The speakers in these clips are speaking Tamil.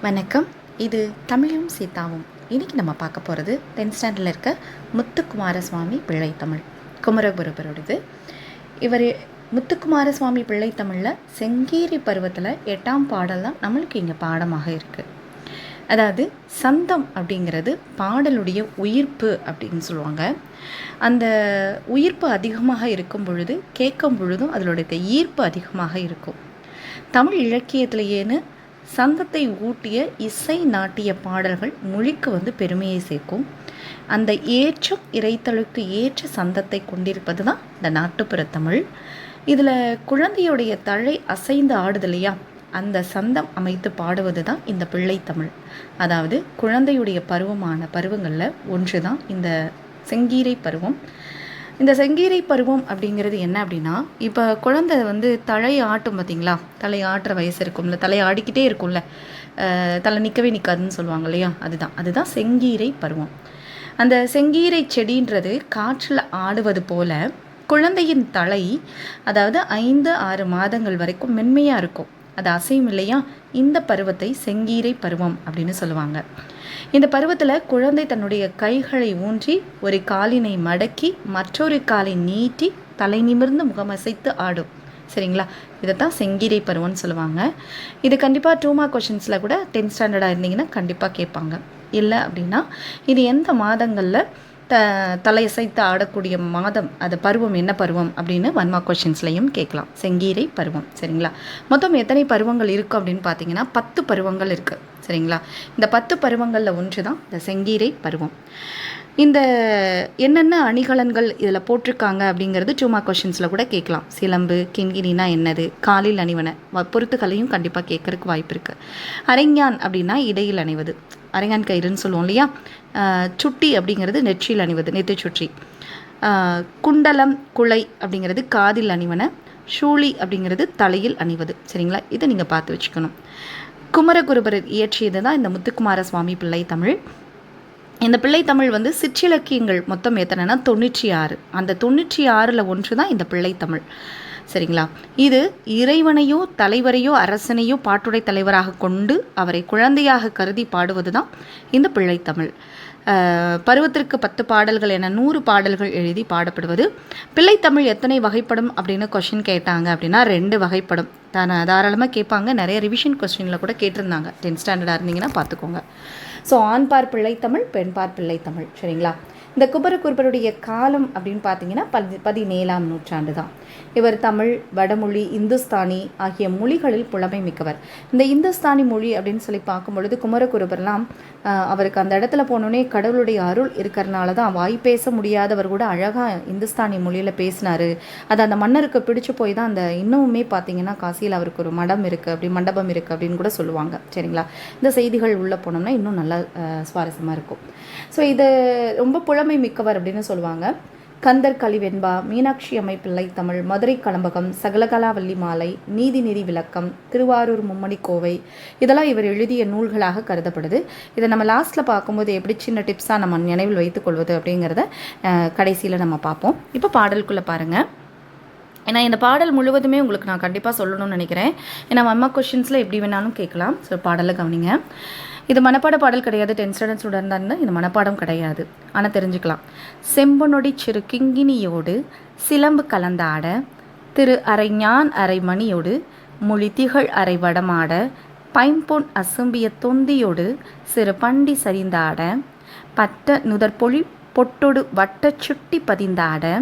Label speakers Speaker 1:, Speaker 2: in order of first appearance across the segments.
Speaker 1: வணக்கம். இது தமிழும் சீதாவும். இன்றைக்கி நம்ம பார்க்க போகிறது 10th ஸ்டாண்டர்டில் இருக்க முத்துக்குமாரசுவாமி பிள்ளைத்தமிழ், குமரகுருபரோடது. இவர் முத்துக்குமாரசுவாமி பிள்ளைத்தமிழில் செங்கீரி பருவத்தில் 8ஆம் பாடல் தான் நம்மளுக்கு இங்கே பாடமாக இருக்குது. அதாவது சந்தம் அப்படிங்கிறது பாடலுடைய உயிர்ப்பு அப்படின்னு சொல்லுவாங்க. அந்த உயிர்ப்பு அதிகமாக இருக்கும் பொழுது கேட்கும் பொழுதும் அதனுடைய ஈர்ப்பு அதிகமாக இருக்கும். தமிழ் இலக்கியத்திலேயேன்னு சந்தத்தை ஊட்டிய இசை நாட்டிய பாடல்கள் மொழிக்கு பெருமையை சேர்க்கும். அந்த ஏற்றம் இறைத்தலுக்கு ஏற்ற சந்தத்தை கொண்டிருப்பது தான் இந்த நாட்டுப்புற தமிழ். இதில் குழந்தையுடைய தழை அசைந்து ஆடுதலையா அந்த சந்தம் அமைத்து பாடுவது தான் இந்த பிள்ளைத்தமிழ். அதாவது குழந்தையுடைய பருவங்களில் ஒன்று தான் இந்த செங்கீரை பருவம். இந்த செங்கீரை பருவம் அப்படிங்கிறது என்ன அப்படின்னா, இப்போ குழந்தை தலை ஆட்டும் பார்த்திங்களா, தலை ஆட்டுற வயசு இருக்கும்ல, தலை ஆடிக்கிட்டே இருக்கும்ல, தலை நிற்கவே நிற்காதுன்னு சொல்லுவாங்க இல்லையா, அதுதான் செங்கீரை பருவம். அந்த செங்கீரை செடின்றது காற்றில் ஆடுவது போல குழந்தையின் தலை, அதாவது 5-6 மாதங்கள் வரைக்கும் மென்மையாக இருக்கும், அது அசையும் இல்லையா. இந்த பருவத்தை செங்கீரை பருவம் அப்படின்னு சொல்லுவாங்க. இந்த பருவத்தில் குழந்தை தன்னுடைய கைகளை ஊன்றி ஒரு காலினை மடக்கி மற்றொரு காலை நீட்டி தலை நிமிர்ந்து முகமசைத்து ஆடும். சரிங்களா, இதைத்தான் செங்கீரை பருவம்னு சொல்லுவாங்க. இது கண்டிப்பாக 2 மார்க் கொஷின்ஸில் கூட 10th ஸ்டாண்டர்டாக இருந்தீங்கன்னா கண்டிப்பாக கேட்பாங்க. இல்லை அப்படின்னா இது எந்த மாதங்களில் தலையசைத்து ஆடக்கூடிய மாதம், அது பருவம் என்ன பருவம் அப்படின்னு 1 மார்க் கொஷின்ஸ்லையும் கேட்கலாம். செங்கீரை பருவம். சரிங்களா, மொத்தம் எத்தனை பருவங்கள் இருக்குது அப்படின்னு பார்த்தீங்கன்னா 10 பருவங்கள் இருக்குது. சரிங்களா, இந்த 10 பருவங்களில் ஒன்று தான் இந்த செங்கீரை பருவம். இந்த என்னென்ன அணிகலன்கள் இதில் போட்டிருக்காங்க அப்படிங்கிறது 2 மார்க் கொஷின்ஸில் கூட கேட்கலாம். சிலம்பு, கிண்கிணினா என்னது, காலில் அணிவன பொறுத்துக்களையும் கண்டிப்பாக கேட்கறதுக்கு வாய்ப்பு இருக்குது. அரைஞான் அப்படின்னா இடையில் அணிவது, அரைஞான் கயிறுன்னு சொல்லுவோம் இல்லையா. சுட்டி அப்படிங்கிறது நெற்றியில் அணிவது, நெற்றி சுற்றி. குண்டலம் குலை அப்படிங்கிறது காதில் அணிவன. ஷூலி அப்படிங்கிறது தலையில் அணிவது. சரிங்களா, இதை நீங்கள் பார்த்து வச்சுக்கணும். குமரகுருபரர் இயற்றியது தான் இந்த முத்துக்குமாரசுவாமி பிள்ளைத்தமிழ். இந்த பிள்ளைத்தமிழ் சிற்றிலக்கியங்கள் மொத்தம் எத்தனைனா 96. அந்த 96ல் ஒன்று தான் இந்த பிள்ளைத்தமிழ். சரிங்களா, இது இறைவனையோ தலைவரையோ அரசனையோ பாட்டுடை தலைவராக கொண்டு அவரை குழந்தையாக கருதி பாடுவது தான் இந்த பிள்ளைத்தமிழ். பருவத்திற்கு 10 பாடல்கள் என 100 பாடல்கள் எழுதி பாடப்படுவது. பிள்ளைத்தமிழ் எத்தனை வகைப்படும் அப்படின்னு கொஷின் கேட்டாங்க அப்படின்னா 2 வகைப்படும். தாராளமாக கேட்பாங்க. நிறைய ரிவிஷன் கொஸ்டினில் கூட கேட்டிருந்தாங்க. 10th ஸ்டாண்டர்டாக இருந்தீங்கன்னா பார்த்துக்கோங்க. ஸோ ஆண்பார் பிள்ளைத்தமிழ், பெண்பார் பிள்ளைத்தமிழ். சரிங்களா, இந்த குமரகுருபருடைய காலம் அப்படின்னு பார்த்தீங்கன்னா 17ஆம் நூற்றாண்டு தான். இவர் தமிழ், வடமொழி, இந்துஸ்தானி ஆகிய மொழிகளில் புலமை மிக்கவர். இந்த இந்துஸ்தானி மொழி அப்படின்னு சொல்லி பார்க்கும் பொழுது குமரகுருபர்லாம் அவருக்கு அந்த இடத்துல போனோடனே கடவுளுடைய அருள் இருக்கிறனால தான் வாய் பேச முடியாதவர் கூட அழகாக இந்துஸ்தானி மொழியில் பேசினார். அது அந்த மன்னருக்கு பிடிச்சு போய் தான் அந்த இன்னுமே பார்த்தீங்கன்னா காசியில் அவருக்கு ஒரு மண்டபம் இருக்குது அப்படின்னு கூட சொல்லுவாங்க. சரிங்களா, இந்த செய்திகள் உள்ளே போனோம்னா இன்னும் நல்லா சுவாரஸ்யமாக இருக்கும். ஸோ இது ரொம்ப புலமை மிக்கவர் அப்படின்னு சொல்லுவாங்க. கந்தர் கலிவெண்பா, மீனாட்சி அம்மை பிள்ளைத்தமிழ், மதுரை கலம்பகம், சகலகலாவல்லி மாலை, நீதிநெறி விளக்கம், திருவாரூர் மும்மணி கோவை, இதெல்லாம் இவர் எழுதிய நூல்களாக கருதப்படுது. இதை நம்ம லாஸ்ட்டில் பார்க்கும்போது எப்படி சின்ன டிப்ஸாக நம்ம நினைவில் வைத்துக்கொள்வது அப்படிங்கிறத கடைசியில் நம்ம பார்ப்போம். இப்போ பாடலுக்குள்ளே பாருங்கள். ஏன்னா இந்த பாடல் முழுவதுமே உங்களுக்கு நான் கண்டிப்பாக சொல்லணும்னு நினைக்கிறேன். ஏன்னா 1 மார்க் கொஷின்ஸில் எப்படி வேணாலும் கேட்கலாம். ஸோ பாடலை கவனிங்க. இது மனப்பாட பாடல் கிடையாது. 10th ஸ்டாண்டர்ட் ஸ்டூடெண்ட் தான் இருந்தால் இது மனப்பாடம் கிடையாது, ஆனால் தெரிஞ்சுக்கலாம். செம்பொனொடி சிறு கிங்கினியோடு சிலம்பு கலந்தாட, திரு அரைஞான் அரைமணியோடு மொழி திகழ் அரை வடமாட, பைம்பொன் அசும்பிய தொந்தியோடு சிறு பண்டி சரிந்தாட, பட்ட நுதற்பொழி பொட்டொடு வட்ட சுட்டி பதிந்தாட,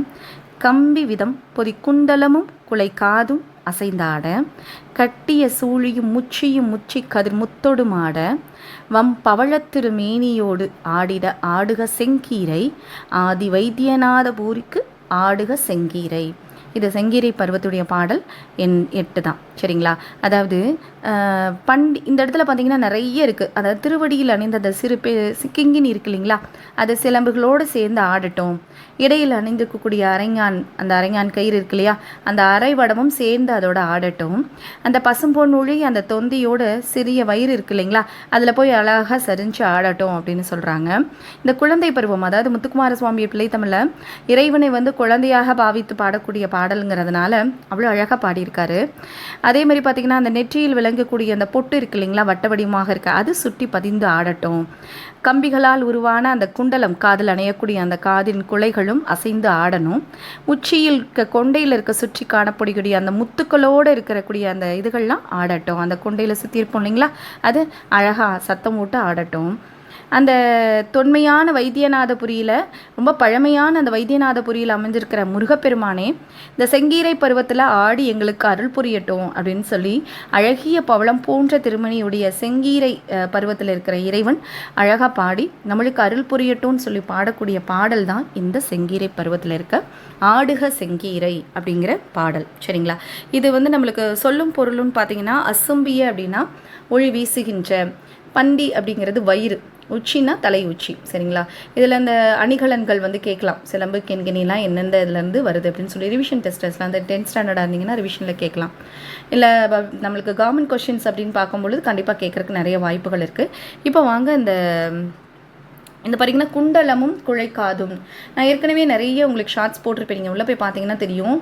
Speaker 1: கம்பி விதம் பொதி குண்டலமும் குலை காதும் அசைந்தாட, கட்டிய சூழியும் முச்சியும் முச்சி கதிர் முத்தொடுமாட, பவழத்திரு மேனியோடு ஆடிட ஆடுக செங்கீரை, ஆதி வைத்தியநாத பூரிக்கு ஆடுக செங்கீரை. இது செங்கீரை பருவத்துடைய பாடல் 8 தான். சரிங்களா, அதாவது இந்த இடத்துல பார்த்தீங்கன்னா நிறைய இருக்குது. அதாவது திருவடியில் அணிந்த அந்த கிங்கினி இருக்கு இல்லைங்களா, அது சிலம்புகளோடு சேர்ந்து ஆடட்டும். இடையில் அணிந்திருக்கக்கூடிய அந்த அரைஞான் கயிறு இருக்கு இல்லையா, அந்த அரை வடமும் சேர்ந்து அதோட ஆடட்டும். அந்த பசும்பொன் ஒளி அந்த தொந்தியோட சிறிய வயிறு இருக்கு இல்லைங்களா, அதில் போய் அழகாக சரிஞ்சு ஆடட்டும் அப்படின்னு சொல்கிறாங்க. இந்த குழந்தை பருவம், அதாவது முத்துக்குமாரசுவாமி பிள்ளைத்தமிழில் இறைவனை குழந்தையாக பாவித்து பாடக்கூடிய பாடலுங்கிறதுனால அவ்வளோ அழகாக பாடியிருக்காரு. அதே மாதிரி பார்த்திங்கன்னா அந்த நெற்றியில் விளங்கக்கூடிய அந்த பொட்டு இருக்கு இல்லைங்களா, வட்ட வடிவமாக இருக்க, அது சுற்றி பதிந்து ஆடட்டும். கம்பிகளால் உருவான அந்த குண்டலம், காதில் அணையக்கூடிய அந்த காதின் குலைகளும் அசைந்து ஆடணும். உச்சியில் இருக்க கொண்டையில் இருக்க சுற்றி காணப்படக்கூடிய அந்த முத்துக்களோடு இருக்கக்கூடிய அந்த இதுகள்லாம் ஆடட்டும். அந்த கொண்டையில் சுற்றி இருப்போம் இல்லைங்களா, அது அழகாக சத்தம் போட்டு ஆடட்டும். அந்த தொன்மையான வைத்தியநாதபுரியில், ரொம்ப பழமையான அந்த வைத்தியநாதபுரியில் அமைஞ்சிருக்கிற முருகப்பெருமானே இந்த செங்கீரை பருவத்தில் ஆடி எங்களுக்கு அருள் புரியட்டும் அப்படின்னு சொல்லி அழகிய பவளம் போன்ற திருமணியுடைய செங்கீரை பருவத்தில் இருக்கிற இறைவன் அழகாக பாடி நம்மளுக்கு அருள் புரியட்டும்னு சொல்லி பாடக்கூடிய பாடல் தான் இந்த செங்கீரை பருவத்தில் இருக்க ஆடுக செங்கீரை அப்படிங்கிற பாடல். சரிங்களா? இது வந்து நம்மளுக்கு சொல்லும் பொருளுன்னு பார்த்தீங்கன்னா, அசும்பிய அப்படின்னா ஒளி வீசுகின்ற, பண்டி அப்படிங்கிறது வயிறு, உச்சின்னா தலை உச்சி. சரிங்களா? இதில் அந்த அணிகலன்கள் வந்து கேட்கலாம், சிலம்பு கெண்கணிலாம் எந்தெந்த இதுலேருந்து வருது அப்படின்னு சொல்லி ரிவிஷன் டெஸ்டர்ஸில் அந்த 10th ஸ்டாண்டர்டாக இருந்தீங்கன்னா ரிவிஷனில் கேட்கலாம். இல்லை நம்மளுக்கு கவர்மெண்ட் கொஷின்ஸ் அப்படின்னு பார்க்கும்பொழுது கண்டிப்பாக கேட்குறதுக்கு நிறைய வாய்ப்புகள் இருக்குது. இப்போ வாங்க இந்த பார்த்தீங்கன்னா குண்டலமும் குழைக்காதும், நான் ஏற்கனவே நிறைய உங்களுக்கு ஷார்ட்ஸ் போட்டிருப்பீங்க, உள்ளே போய் பார்த்தீங்கன்னா தெரியும்.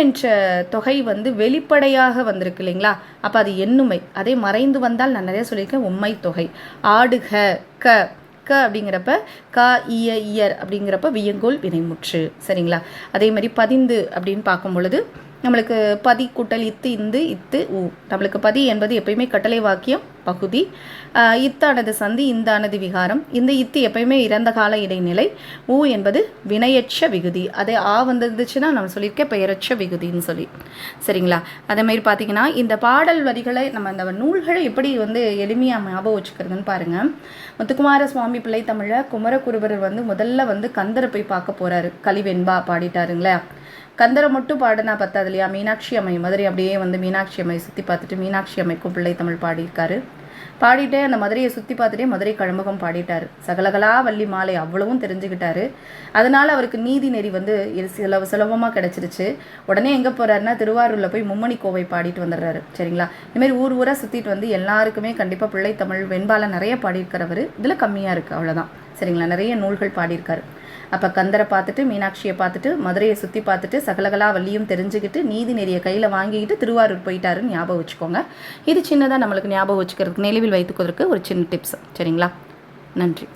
Speaker 1: என்ற தொகை வந்து வெளிப்படையாக வந்திருக்கு இல்லைங்களா, அப்போ அது எண்ணுமை. அதே மறைந்து வந்தால் நான் நிறைய சொல்லியிருக்கேன் உம்மை தொகை. ஆடுக க க அப்படிங்கிறப்ப க இயர் அப்படிங்கிறப்ப வியங்கோல் வினைமுற்று. சரிங்களா? அதே மாதிரி பதிந்து அப்படின்னு பார்க்கும் பொழுது நம்மளுக்கு பதி கூட்டல் இத்து இந்து இத்து ஊ. நம்மளுக்கு பதி என்பது எப்பயுமே கட்டளை வாக்கியம் பகுதி, இத்தானது சந்தி, இந்தானது விகாரம். இந்த இத்து எப்பயுமே இறந்த கால இடைநிலை, ஊ என்பது வினையற்ற விகுதி. அதே ஆ வந்துருந்துச்சுன்னா நம்ம சொல்லியிருக்கேன் பெயரற்ற விகுதின்னு சொல்லி. சரிங்களா? அதேமாதிரி பார்த்தீங்கன்னா இந்த பாடல் வரிகளை நம்ம இந்த நூல்களை எப்படி வந்து எளிமையாக ஞாபகம் வச்சுக்கிறதுன்னு பாருங்கள். முத்துக்குமார சுவாமி பிள்ளை தமிழில் குமரகுருபரர் வந்து முதல்ல வந்து கந்தரை போய் பார்க்க போகிறாரு. கலிவெண்பா பாடிட்டாருங்களே, கந்தரை மட்டும் பாடினா பத்தாது இல்லையா, மீனாட்சி அம்மை மதுரை அப்படியே வந்து மீனாட்சி அம்மை சுற்றி பார்த்துட்டு மீனாட்சி அம்மைக்கும் பிள்ளை தமிழ் பாடியிருக்காரு. பாடிட்டே அந்த மதுரையை சுற்றி பார்த்துட்டே மதுரை கழமுகம் பாடிட்டார். சகலகலா வள்ளி மாலை அவ்வளவும் தெரிஞ்சுக்கிட்டாரு. அதனால் அவருக்கு நீதி நெறி வந்து சுலபமாக கிடச்சிருச்சு. உடனே எங்கே போகிறாருன்னா திருவாரூரில் போய் மும்மணி கோவை பாடிட்டு வந்துடுறாரு. சரிங்களா? இதுமாரி ஊர் ஊராக சுற்றிட்டு வந்து எல்லாருக்குமே கண்டிப்பாக பிள்ளை தமிழ் வெண்பால நிறைய பாடியிருக்கிறவர், இதில் கம்மியாக இருக்குது அவ்வளோதான். சரிங்களா? நிறைய நூல்கள் பாடியிருக்காரு. அப்போ கந்தரை பார்த்துட்டு மீனாட்சியை பார்த்துட்டு மதுரையை சுற்றி பார்த்துட்டு சகலகலா வள்ளியும் தெரிஞ்சுக்கிட்டு நீதி நெறியை கையில் வாங்கிக்கிட்டு திருவாரூர் போயிட்டாருன்னு ஞாபகம் வச்சுக்கோங்க. இது சின்னதாக நம்மளுக்கு ஞாபகம் வச்சுக்கிறதுக்கு நினைவில் வைத்துக்கிறதுக்கு ஒரு சின்ன டிப்ஸ். சரிங்களா? நன்றி.